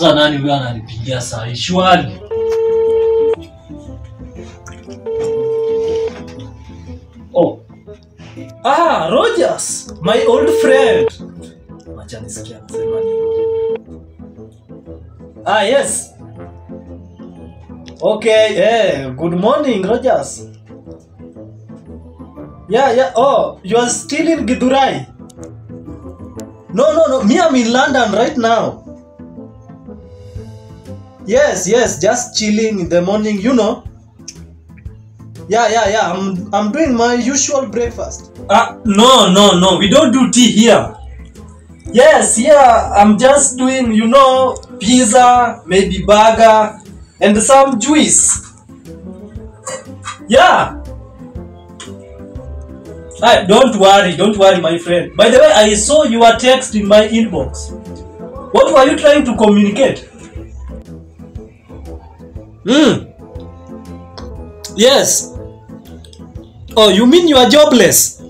Sasa nani huyo ananipigia saa shwari? Oh. Rogers, my old friend. Acha nisikie anasema nini. Yes. Okay, good morning, Rogers. Yeah. Oh, you are still in Githurai? No. Me, I'm in London right now. Yes, just chilling in the morning, you know. Yeah. I'm doing my usual breakfast. No. We don't do tea here. Yes, I'm just doing, you know, pizza, maybe burger, and some juice. Yeah. Don't worry, my friend. By the way, I saw your text in my inbox. What were you trying to communicate? Yes. Oh, you mean you are jobless?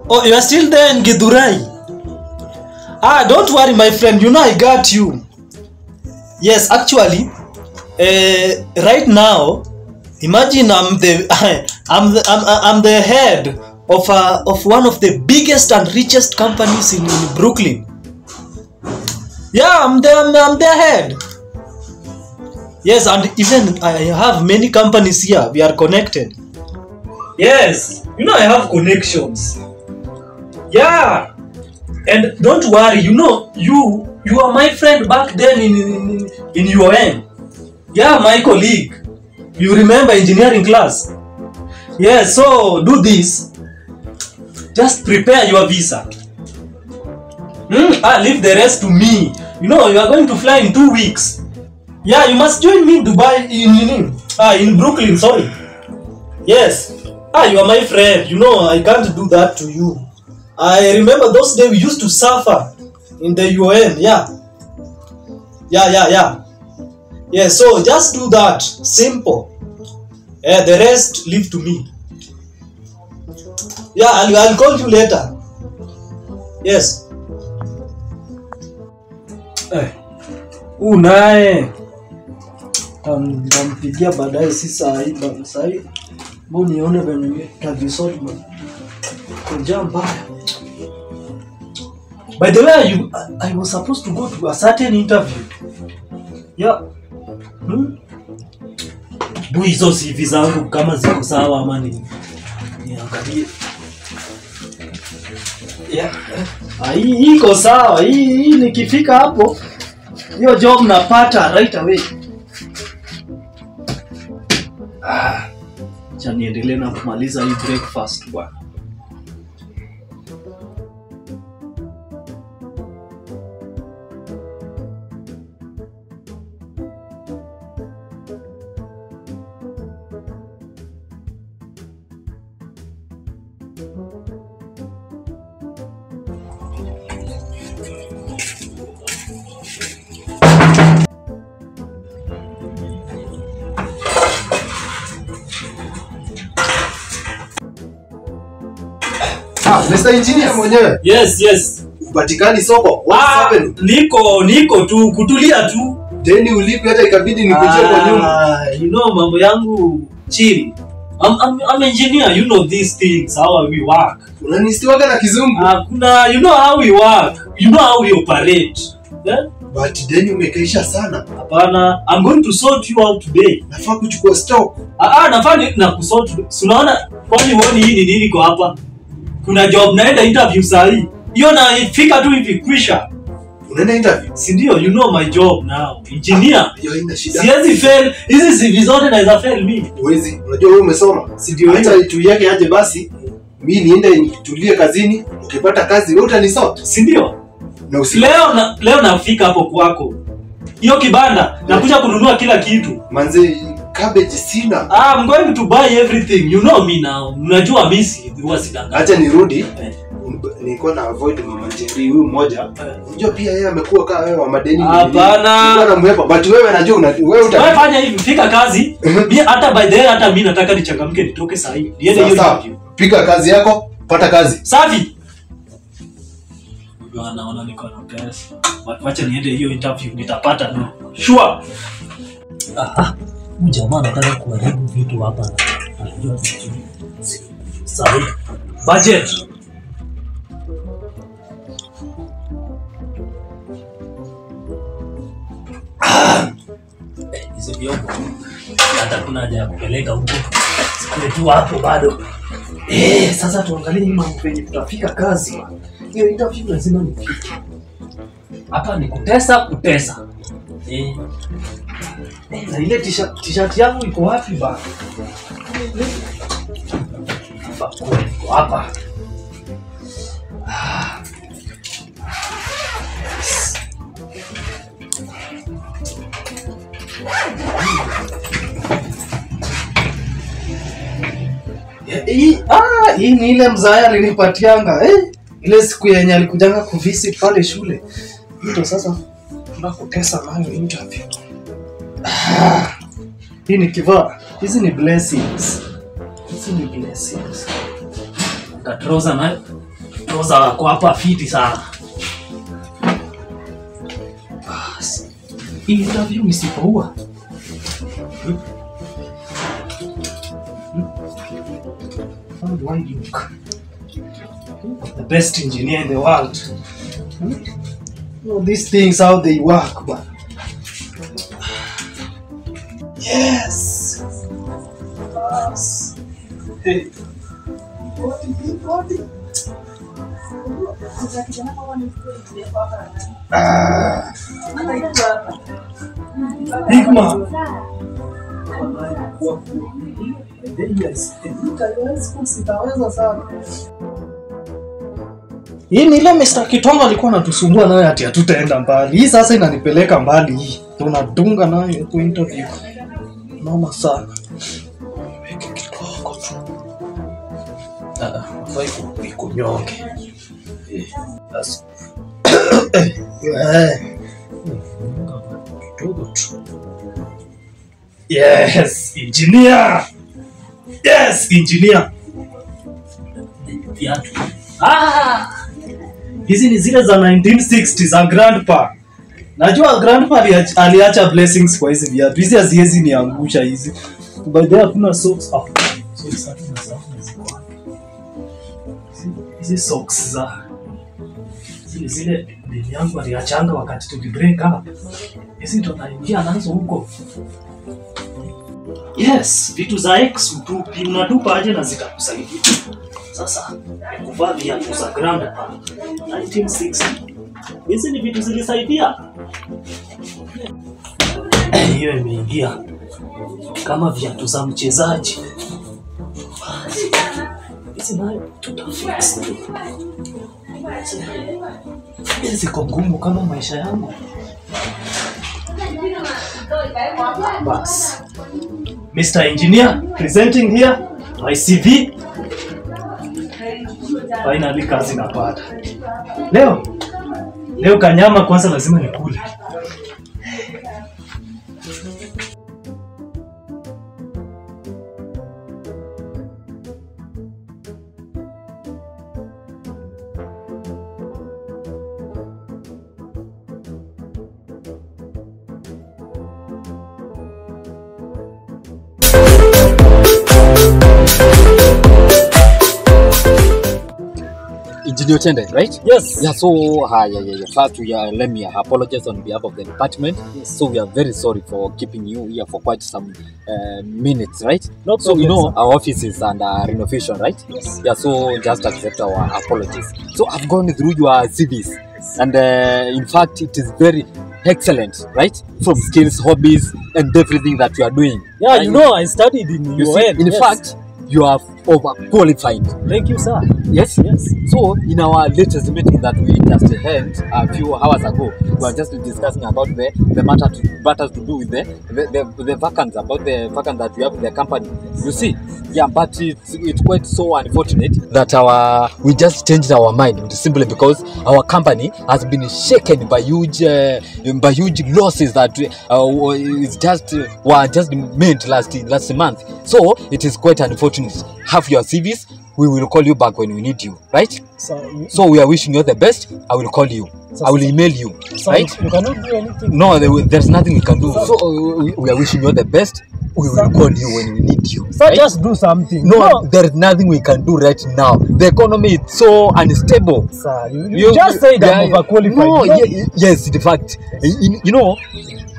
Oh, you are still there in Githurai? Don't worry, my friend. You know I got you. Yes, actually, right now, imagine I'm the head of one of the biggest and richest companies in Brooklyn. Yeah, I'm their head. Yes, and even I have many companies here. We are connected. Yes, you know I have connections. Yeah, and don't worry. You know you are my friend back then in UON. Yeah, my colleague. You remember engineering class? Yes. So do this. Just prepare your visa. Leave the rest to me. You know you are going to fly in 2 weeks. Yeah, you must join me in Dubai in Brooklyn. Sorry. Yes. You are my friend. You know I can't do that to you. I remember those days we used to suffer in the UN. Yeah. Yeah. So just do that. Simple. The rest leave to me. Yeah, I'll call you later. Yes. Unae. Nampigia baadaye si saa hii. Mbona nione venye tajisort man. Koja mbaya. By the way, I was supposed to go to a certain interview. Yeah. Do hizo CV zangu kama ziko sawa ama ni niangalie. Yeah. Hii iko sawa. Hii nikifika hapo hiyo job napata right away. Acha niendelee na kumaliza hii breakfast bwana. Mr. Engineer mwenyewe. Yes. Upatikani soko. What's happening? Niko tu kutulia tu. Deni ulipi hata ikabidi nikuje kwa nyumba. You know mambo yangu chill. I'm engineer, you know these things, how we work. Unanistiwaga na kizungu. Kuna you know how we work. You know how we operate. Yeah? But deni umekaisha sana. Hapana, I'm going to sort you out today. Nafaa kuchukua stock. Nafaa na kusort. Unaona kwani uone hii ni nini kwa hapa? Kuna job naenda interview saa hii. Hiyo na ifika tu hivi kwisha. Unaenda interview? Si ndio, you know my job now. Engineer. Hiyo haina shida. Siwezi fail. Hizi CV zote naweza fail mimi. Huwezi. Unajua wewe umesoma. Si ndio? Acha tu yake aje basi. Mimi niende nitulie kazini. Ukipata kazi wewe utanisort. Si ndio? Na leo nafika hapo kwako. Hiyo kibanda nakuja kununua kila kitu. Manze cabbage sina. I'm going to buy everything. You know me now. Unajua mimi huwa sidanga. Acha nirudi. Nilikuwa na avoid mama Jerry huyu mmoja. Unajua pia yeye amekuwa kama wewe wa madeni. Hapana. Nilikuwa namwepa but wewe najua wewe utafanya hivi fika kazi. Mimi hata by the way hata mimi nataka nichangamke nitoke saa hii. Niende hiyo interview. Pika kazi yako, pata kazi. Safi. Naona niko na pesa. Wacha niende hiyo interview nitapata no. Sure. Jamaa anataka kuharibu vitu hapa. Anajua vitu. Sawa. Budget. Hizo vyombo. Hata kuna haja ya kupeleka huko. Sikule tu hapo bado. Sasa tuangalie ni mambo penye tutafika kazi. Hiyo interview lazima nifike. Hapa ni kutesa. Na ile t-shirt yangu iko wapi ba? Hapa. Hii ni ile mzaya alinipatianga ile siku yenye alikujanga kuvisit pale shule. Ndio sasa tunakutesa nayo interview. Hii ni kivaa. Hizi ni blessings. Katroza na troza wako hapa fiti sana. Hii interview nisipoua. How do I look? The best engineer in the world. All these things, how they work, but yes. Hey. What? Hikma. Hii ni ile Mr. Kitonga alikuwa anatusumbua nayo ati hatutaenda mbali. Hii sasa inanipeleka mbali hii. Tunadunga nayo kwa interview. Mama sana. Weke kidogo tu. Fai kunyonge. Basi. Kidogo tu. Yes, engineer. Viatu. Hizi ni zile za 1960 za grandpa. Najua grandpa aliacha blessings kwa hizi viatu. Hizi haziwezi niangusha hizi. By the way kuna socks hapo. Socks hatuna sawa ziko. Hizi socks za zile bibi yangu aliachanga wakati tu break up. Hizi tunaingia nazo huko. Yes, vitu za ex unatupa aje na zitakusaidia. Sasa kuvaa viatu za grandpa 1960. Hizi ni vitu zilisaidia. Hiyo imeingia kama viatu za mchezaji. Hizi nayo tutafix. Hizi ziko ngumu kama maisha yangu. Bas. Mr. Engineer, presenting here my CV. Finally kazi napata. Leo kanyama kwanza lazima nikule. Engineer Chende, right? Yes. Yeah, so first let me apologize on behalf of the department. Yes. So we are very sorry for keeping you here for quite some minutes, right? No problem, so you know sir. our office is under renovation, right? Yes. Yeah, so just accept our apologies. So I've gone through your CVs and in fact it is very excellent, right? From skills, hobbies and everything that you are doing. Yeah, and you know I studied in UN. in fact you are overqualified. Thank you, sir. Yes. So in our latest meeting that we just held a few hours ago, we were just discussing about the matters to do with the vacants, about the vacant that we have in the company. You see, yeah, but it's quite so unfortunate that we just changed our mind simply because our company has been shaken by huge losses that were just made last month. So it is quite unfortunate. Have your CVs. we will call you back when we need you, right? So we are wishing you the best. I will call you. I will email you, right? You cannot do anything. No, there's nothing we can do. So we are wishing you the best. We will call you when we need you. So just do something. No, there is nothing we can do right now. The economy is so unstable. Sir, you just said I'm overqualified. No, yes, in fact,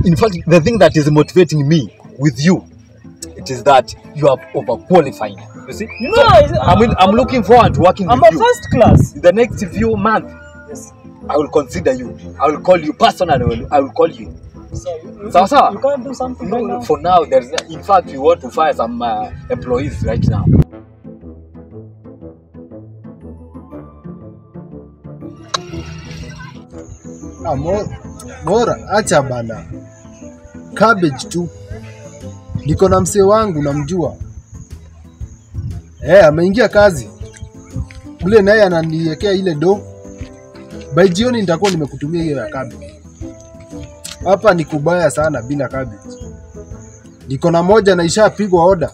in fact, the thing that is motivating me with you, it is that you are overqualified. You see? So, I'm looking forward to working with you. I'm a first class. The next few months, yes, I will consider you. I will call you personally. I will call you. So you can't do something right now. For now, in fact, we want to fire some employees right now. Bora acha bana. Cabbage tu. Niko na msee wangu namjua. Ameingia kazi. Ule naye ananiwekea ile do. By jioni nitakuwa nimekutumia hiyo ya cabbage. Hapa ni kubaya sana bila cabbage. Niko na moja na ishapigwa order.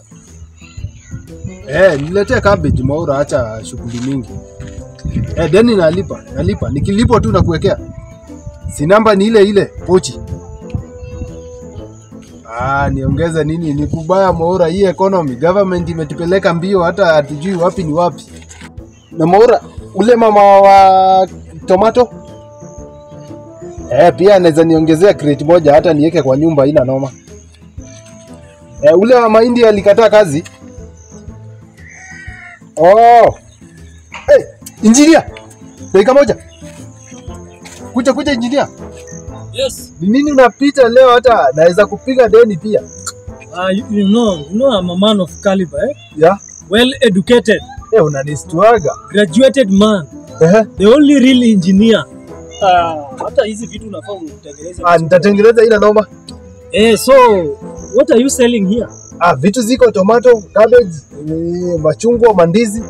Niletee cabbage Mwaura, acha shughuli mingi. Deni nalipa. Nikilipo tu nakuwekea. Si namba ni ile pochi. Niongeza nini? Ni kubaya Mwaura, hii economy. Government imetupeleka mbio hata hatujui wapi ni wapi. Na Mwaura, ule mama wa tomato pia anaweza niongezea crate moja hata niweke kwa nyumba, ina noma. Ule wa mahindi alikataa kazi. Engineer. Dakika moja. Kuja engineer. Yes. Ni nini unapita leo hata naweza kupiga deni pia? You know I'm a man of caliber, eh? Yeah. Well educated. Unanistuaga. Graduated man. The only real engineer. Hata hizi vitu unafaa utengeneze. Nitatengeneza ina noma. So what are you selling here? Vitu ziko tomato, cabbage, machungwa, mandizi.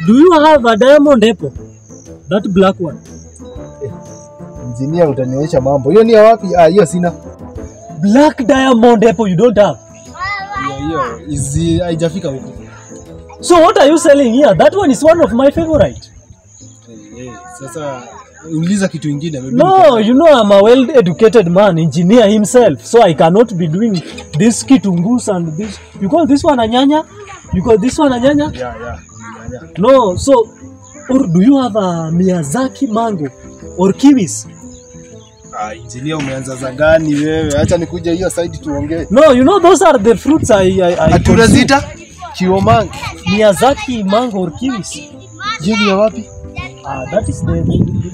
Do you have a diamond apple? That black one. Engineer, utanionyesha mambo. Hiyo ni ya wapi? Hiyo sina. Black diamond apple you don't have? Hiyo haijafika huko. So what are you selling here? That one is one of my favorite. Sasa uliza kitu kingine. No, I'm a well-educated man, engineer himself, so I cannot be doing this kitungus and this. You call this one a nyanya? You call this one a nyanya? Yeah. No, so or do you have a Miyazaki mango or kiwis? Engineer, umeanza za gani wewe? Acha nikuje hiyo side tuongee. No, those are the fruits I tunazita Kiomang. Miyazaki mango or kiwis. Jini ya wapi? That is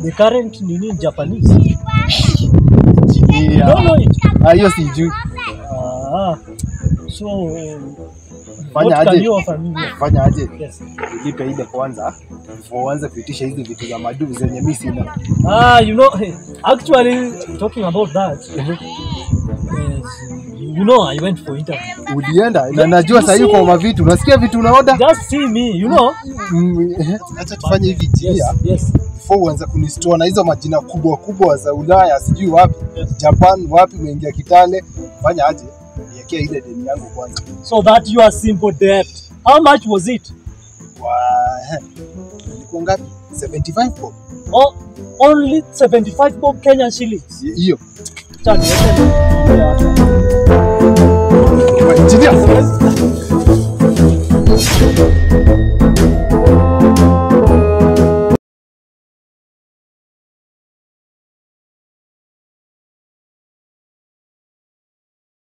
the current in Japanese. Engineer. You don't know it? Hiyo sijui. So fanya aje? Yes. Nilipe ile kwanza before uanze kuitisha hizi vitu za madu zenye mimi sina. Actually talking about that. I went for interview. Ulienda? Na najua sasa yuko kwa vitu. Unasikia vitu unaoda? Just see me, Acha tufanye hivi njia. Yes. Before uanze kunistore na hizo majina kubwa za Ulaya, sijui wapi, Japan, wapi umeingia Kitale, fanya aje? Niwekea ile deni yangu kwanza. So that you are simple debt. How much was it? Ilikuwa ngapi? 75 bob. Only 75 bob Kenyan shillings. Hiyo. Chani,